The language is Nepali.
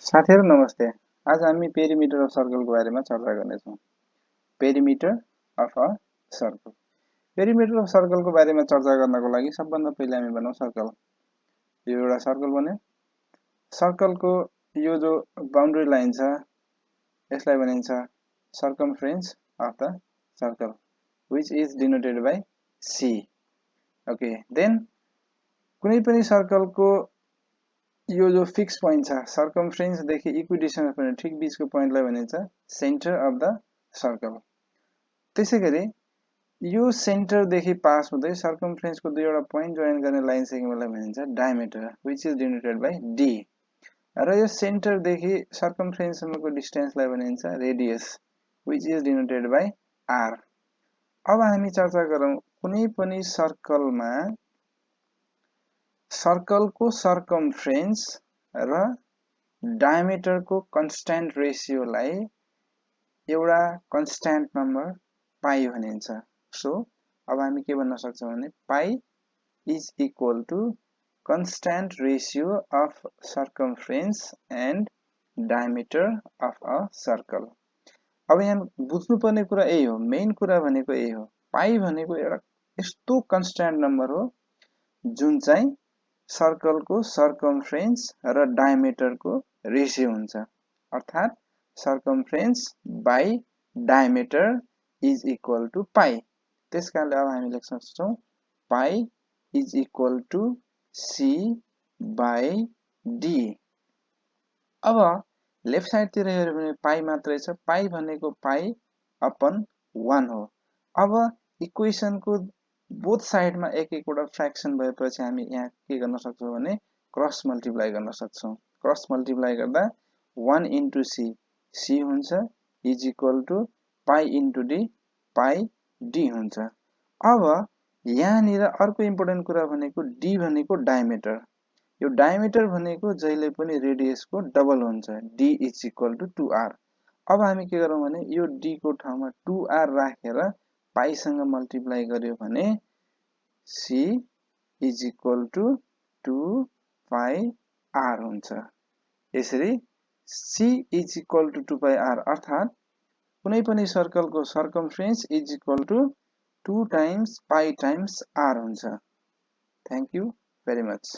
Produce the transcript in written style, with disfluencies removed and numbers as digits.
साथीहरु नमस्ते। आज हामी पेरिमिटर अफ सर्कलको बारेमा चर्चा गर्नेछौँ। Perimeter of a circle. Perimeter of सर्कलको बारेमा चर्चा गर्नको लागि सबभन्दा पहिले हामी बनाउँ सर्कल। यो एउटा सर्कल बन्यो। सर्कलको यो जो बाउन्ड्री लाइन छ यसलाई भनिन्छ circumference of the circle which is denoted by C. Okay, then कुनै पनि सर्कलको यो जो फिक्स पोइन्ट छ सर्कमफ्रेन्स देखि इक्विडिस्टेन्स पनि ठिक बीचको पोइन्टलाई भनिन्छ सेन्टर अफ द सर्कल। त्यसैगरी यो सेन्टर देखि पास हुँदै सर्कमफ्रेन्सको दुईवटा पोइन्ट जोइन गर्ने लाइन सेगमेन्टलाई भनिन्छ diameter which is denoted by D र यो सेन्टर देखि सर्कमफ्रेन्स सम्मको डिस्टेन्सलाई भनिन्छ radius which is denoted by R. अब हामी चर्चा गरौँ कुनै पनि सर्कलमा सर्कलको सर्कमफ्रेन्स र डायमिटरको कन्स्ट्यान्ट रेशियोलाई एउटा कन्स्ट्यान्ट नम्बर पाई भनिन्छ। सो अब हामी के भन्न सक्छौं भने pi is equal to constant ratio of circumference and diameter of a circle. अब यहाँ बुझ्नुपर्ने कुरा यही हो, मेन कुरा भनेको यही हो। पाई भनेको एउटा यस्तो कन्स्ट्यान्ट नम्बर हो जुन चाहिँ सर्कलको सर्कमफ्रेन्स र डायमिटरको रेशियो हुन्छ, अर्थात् circumference by diameter is equal to pi. त्यसकारणले अब हामी लेख्न सक्छौं pi is equal to C by D. अब लेफ्ट साइडतिर हेर्यो भने पाई मात्रै छ, पाई भनेको पाई अपन 1 हो। अब इक्वेसनको बोथ साइडमा एक एकवटा फ्र्याक्सन भएपछि हामी यहाँ के गर्न सक्छौं भने क्रस मल्टिप्लाई गर्न सक्छौं। क्रस मल्टिप्लाई गर्दा 1 इन्टु सी, सी हुन्छ is equal to pie into D, pie D हुन्छ। अब यहाँनिर अर्को इम्पोर्टेन्ट कुरा भनेको डी भनेको डायमिटर। यो डायमिटर भनेको जहिले पनि रेडियसको डबल हुन्छ, D is equal to 2r। अब हामी के गरौँ भने यो डी को ठाउँमा 2r राखेर पाईसँग मल्टिप्लाई गर्यो भने c is equal to 2 pi r हुन्छ। यसरी c is equal to 2 pi r अर्थात् कुनै पनि सर्कलको circumference is equal to 2 times pi times r हुन्छ। Thank you very much.